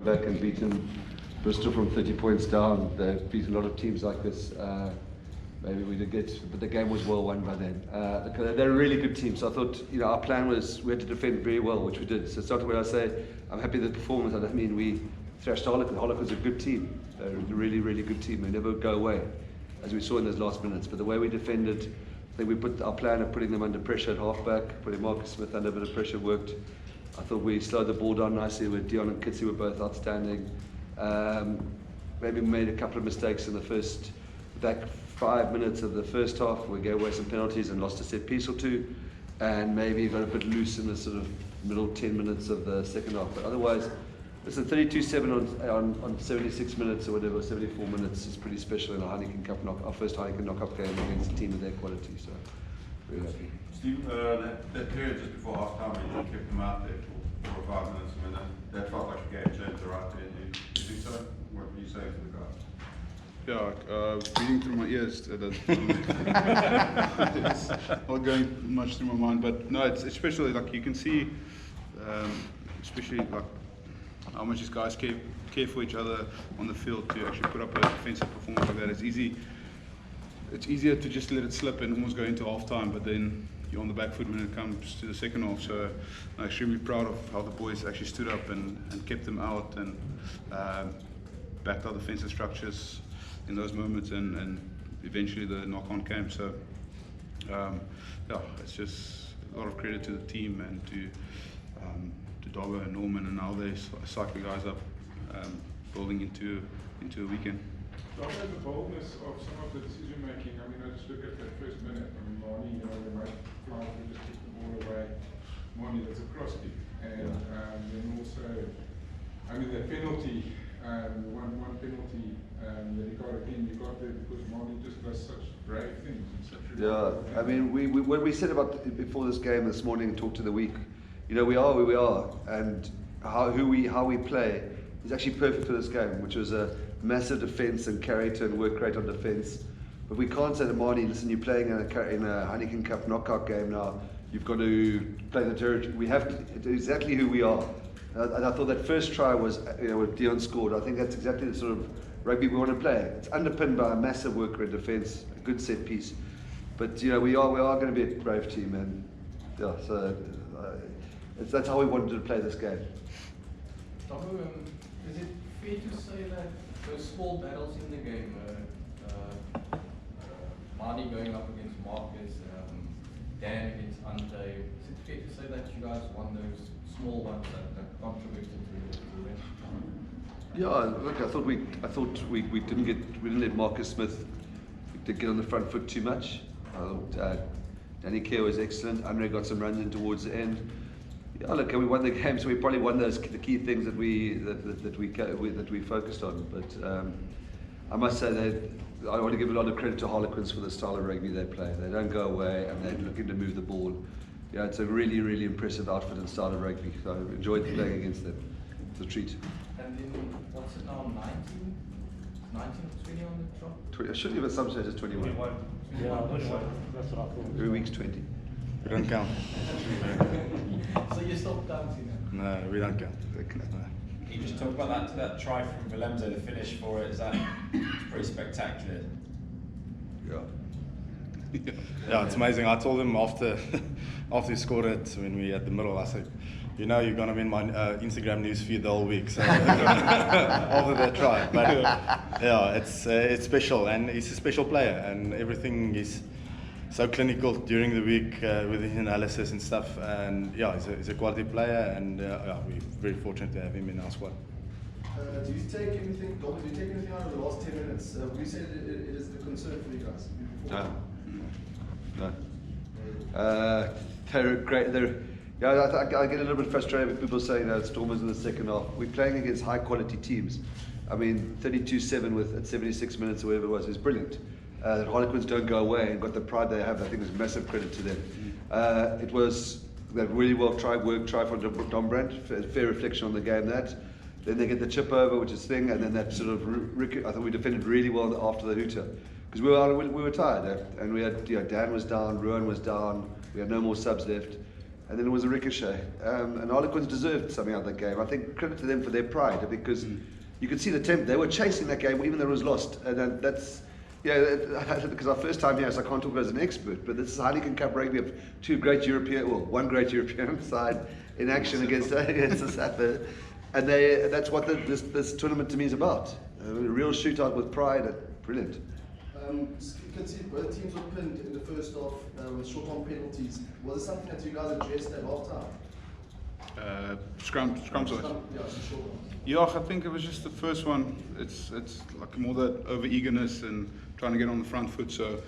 Back and beaten Bristol from 30 points down. They've beaten a lot of teams like this. Maybe we did get, but the game was well won by them. They're a really good team, so I thought, our plan was we had to defend very well, which we did. So it's not when I say I'm happy with the performance, I don't mean we thrashed Harlequins. Harlequins are a good team. They're a really, really good team. They never go away, as we saw in those last minutes. But the way we defended, I think we put our plan of putting them under pressure at halfback, putting Marcus Smith under a bit of pressure worked. I thought we slowed the ball down nicely with Deon and Kitshoff were both outstanding. Maybe made a couple of mistakes in the first, back 5 minutes of the first half. We gave away some penalties and lost a set piece or two, and maybe got a bit loose in the sort of middle 10 minutes of the second half. But otherwise, listen, 32-7 on 76 minutes or whatever, 74 minutes is pretty special in a Heineken Cup our first Heineken knockout game against a team of their quality. So, very happy. Steve, that period just before half time, you kept them out there for 4 or 5 minutes. I mean, that felt like a game changer right there. Do you think so? What do you say to the guys? Yeah, reading through my ears. It's not going much through my mind, but no, it's especially like you can see, especially like how much these guys care for each other on the field to actually put up a defensive performance like that. It's easier to just let it slip and almost go into half time, but then you're on the back foot when it comes to the second half. So I'm extremely proud of how the boys actually stood up and kept them out and backed our defensive structures in those moments, and eventually the knock-on came. So yeah, it's just a lot of credit to the team and to Dobson and Norman and how they psych the guys up, building into a weekend. The boldness of some of the decision making. I mean, I just look at that first minute. I mean, Marnie, they might fly, they just kick the ball away. Marnie, that's a cross kick, and then also, I mean, the penalty, one penalty that he got again. You got there because Marnie just does such brave things. Yeah, I mean, when we said about before this game this morning and talked to the week, we are where we are, and how we play is actually perfect for this game, which was a massive defence and character and work rate on defence. But we can't say to Marnie, listen, you're playing in a Heineken Cup knockout game now, you've got to play the territory. We have to do exactly who we are. And I thought that first try was, when Deon scored, I think that's exactly the sort of rugby we want to play. It's underpinned by a massive work rate defence, a good set piece. But we are going to be a brave team, and yeah, so that's how we wanted to play this game. Is it fair to say that those small battles in the game, Marnie going up against Marcus, Dan against Ante, is it fair to say that you guys won those small ones that contributed to the win? Yeah, look, I thought we didn't let Marcus Smith to get on the front foot too much. I thought Danny Kerr was excellent. Andre got some runs in towards the end. Yeah, look, we won the game, so we probably won the key things that we focused on. But I must say that I want to give a lot of credit to Harlequins for the style of rugby they play. They don't go away, and they're looking to move the ball. Yeah, it's a really, really impressive outfit and style of rugby. So I enjoyed playing against them. It's a treat. And then what's it now? 19 or 20 on the trot? 20, I should have at some stage it's 21. Yeah, that's what I thought. Every week's 20. We don't count. So you stopped counting now? No, we don't count. Can you just talk about that try from Willemse, the finish for it? Is that pretty spectacular? Yeah. Yeah, it's amazing. I told him after he scored it, when we at the middle, I said, you're going to be in my Instagram news feed the whole week. So after that try, but yeah, it's special, and he's a special player, and everything is so clinical during the week with his analysis and stuff. And yeah, he's a quality player, and yeah, we're very fortunate to have him in our squad. Do you take anything, Dobson, do you take anything out of the last 10 minutes? Would you say that it is a concern for you guys? No. They're great. I get a little bit frustrated with people saying that Stormers in the second half. We're playing against high quality teams. I mean, 32-7 at 76 minutes or whatever it was is brilliant. The Harlequins don't go away and got the pride they have. I think is massive credit to them. It was that really well try from Dom Brandt, fair reflection on the game that. Then they get the chip over, which is thing, and then that sort of, I thought we defended really well after the hooter. Because we were tired, and we had, Dan was down, Ruan was down, we had no more subs left. and then it was a ricochet. And Harlequins deserved something out of that game. I think credit to them for their pride, because you could see the tempo. They were chasing that game even though it was lost, and that's. Yeah, because our first time here, so I can't talk as an expert, but this is Heineken Cup rugby of two great European, well, one great European side in action against the Sapper, and that's what this tournament to me is about. A real shootout with pride, brilliant. You can see both teams were pinned in the first half with short-term penalties. Was it something that you guys addressed at half-time? Scrums. Yeah, it's a short one. Yeah, I think it was just the first one. It's like more that over eagerness and trying to get on the front foot. So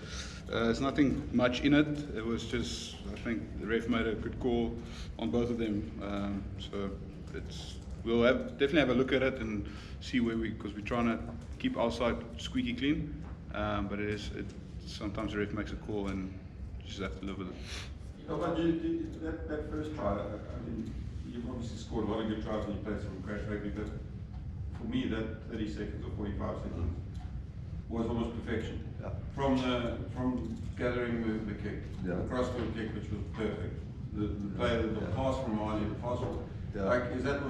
there's nothing much in it. It was just, I think the ref made a good call on both of them. So we'll definitely have a look at it and see where because we're trying to keep our side squeaky clean. But sometimes the ref makes a call and you just have to live with it. No, but that first try, I mean, you've obviously scored a lot of good tries when you played some crash rugby, but for me, that 30 seconds or 45 seconds was almost perfection. Yeah. From gathering the kick, Yeah. the crossfield kick, which was perfect. The play, the pass from Marley, the pass from, like, is that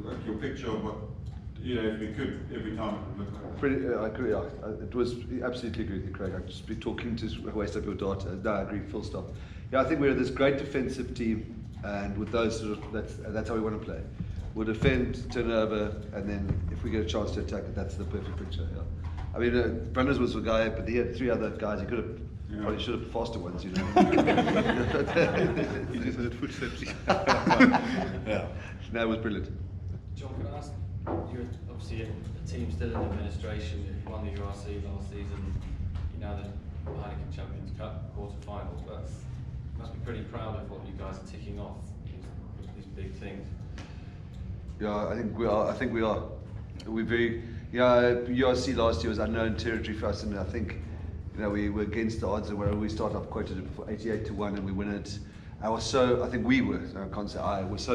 like your picture of what, if we could, every time it would look like that? I agree. It was absolutely agree with you, Craig. I'd just be talking to waste up your data. No, I agree. Full stop. Yeah, I think we're this great defensive team, and with those that's how we want to play. We'll defend, turn over, and then if we get a chance to attack it, that's the perfect picture. Yeah. I mean, Branders was the guy, but he had three other guys. He could have probably should have faster ones, He just had footsteps. Yeah. No, it was brilliant. John, can I ask? You're obviously a team still in administration. You won the URC last season. You know the Heineken Champions Cup quarter-final. But you must be pretty proud of what you guys are ticking off. These big things. Yeah, I think we are. We're very. Yeah, URC last year was unknown territory for us, and I think we were against the odds. And where we started off quoted it for 88-1, and we win it. I was so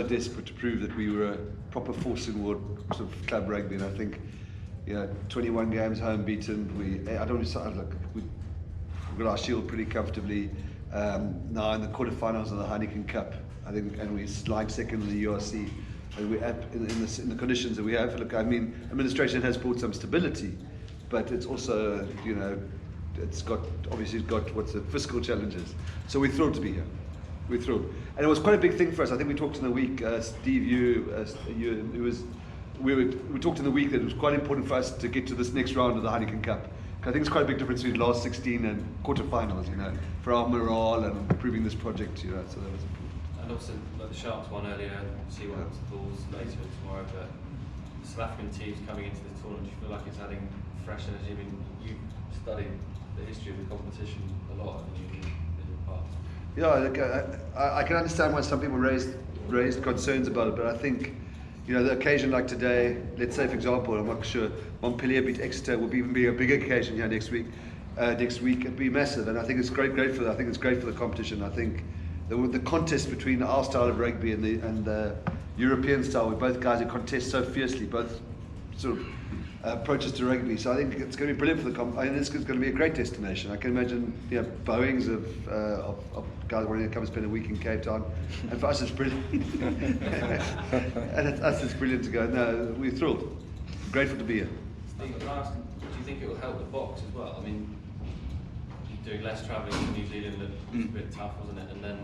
desperate to prove that we were a proper force in world sort of club rugby, and I think 21 games home beaten. We got our shield pretty comfortably. Now in the quarterfinals of the Heineken Cup, I think, and we're lying second in the URC. And we're in the conditions that we have. Look, I mean, administration has brought some stability, but it's also it's got what's the fiscal challenges. So we're thrilled to be here. We're thrilled, and it was quite a big thing for us. I think we talked in the week, Steve, we talked in the week that it was quite important for us to get to this next round of the Heineken Cup. I think it's quite a big difference between last 16 and quarterfinals, for our morale and improving this project, so that was important. And also, like the Sharks won earlier, see what happens to Bulls later tomorrow. But the South African teams coming into the tournament, do you feel like it's adding fresh energy? I mean, you've studied the history of the competition a lot in the past. Yeah, look, I can understand why some people raised concerns about it, but I think the occasion like today, let's say for example, I'm not sure Montpellier beat Exeter will even be a big occasion here next week. It'd be massive, and I think it's great for the competition. I think the contest between our style of rugby and the European style, with both guys who contest so fiercely, both sort of approaches to rugby. So I think it's going to be brilliant for the this is going to be a great destination. I can imagine Boeings of guys wanting to come and spend a week in Cape Town, and for us it's brilliant. And it's brilliant to go. No, we're thrilled, grateful to be here. Steve, can I ask, do you think it will help the box as well? I mean, you're doing less travelling to New Zealand, it was a bit tough, wasn't it? And then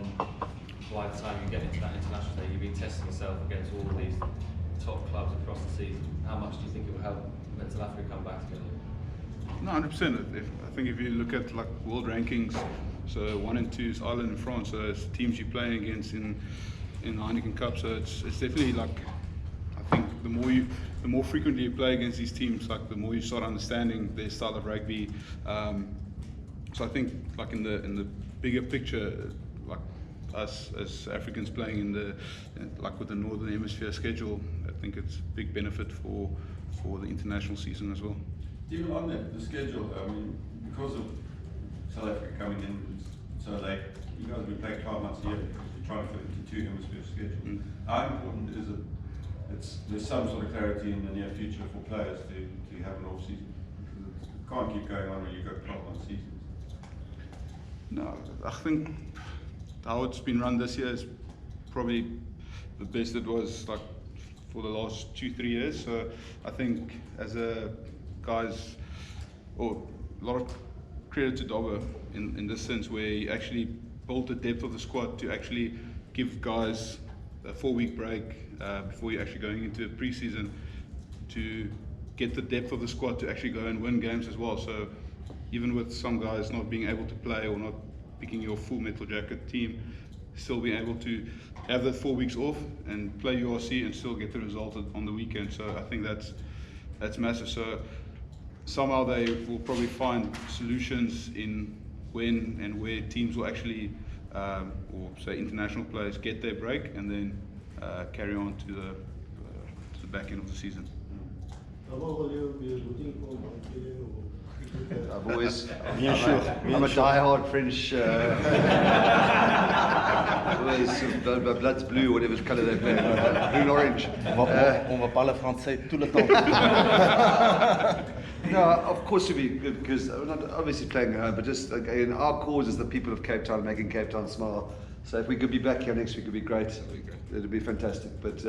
by the time you get into that international day, you've been testing yourself against all of these top clubs across the season. How much do you think it will help when South Africa come back together? No, 100%. I think if you look at like world rankings, so 1 and 2 is Ireland and France, so it's teams you're playing against in the Heineken Cup. So it's definitely like, I think the more frequently you play against these teams, like the more you start understanding their style of rugby. So I think like in the bigger picture, like us as Africans playing with the Northern Hemisphere schedule, I think it's a big benefit for the international season as well. Even on that, the schedule, I mean, because of South Africa coming in so late, you guys have been playing 12 months a year because you're trying to fit into 2 hemisphere schedule. How important is it there's some sort of clarity in the near future for players to have an off season? Because it can't keep going on when you've got 12-month seasons. No, I how it's been run this year is probably the best it was like for the last 2-3 years. So I think as a guys, or a lot of credit to Dobber in this sense, where he actually built the depth of the squad to actually give guys a 4-week break before you're actually going into a pre-season, to get the depth of the squad to actually go and win games as well. So even with some guys not being able to play or not picking your full Metal Jacket team, still being able to have that 4 weeks off and play URC and still get the result on the weekend. So I think that's massive. So somehow they will probably find solutions in when and where teams will actually, or say international players, get their break and then carry on to the back end of the season. What will you be looking for in I've always, Me and Sjoerd. I'm a die-hard French. Always, my blood's blue, whatever colour they play, blue and orange. On va parler français tout le temps. No, of course it'd be good because we're not obviously playing at home, but just again, our cause is the people of Cape Town, making Cape Town smile. So if we could be back here next week, it'd be great. It'd be fantastic. But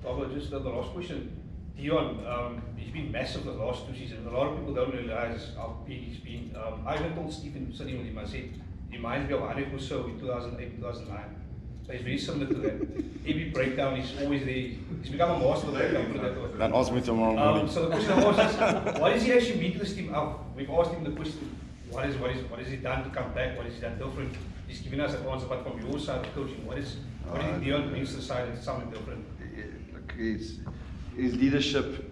Pablo, just the last question. Deon, he's been massive the last 2 seasons. A lot of people don't realize how big he's been. I even told Stephen sitting with him, I said, he reminds me of Harlequins in 2008, 2009. So he's very similar to that. Every breakdown, he's always there. He's become a master of breakdown. Dan ask me tomorrow morning. So the question I was is, what does he actually mean to this team? We've asked him the question, what has he done to come back? What has he done different? He's given us an answer, but from your side of coaching, what is Deon brings to the side? It's something different. his leadership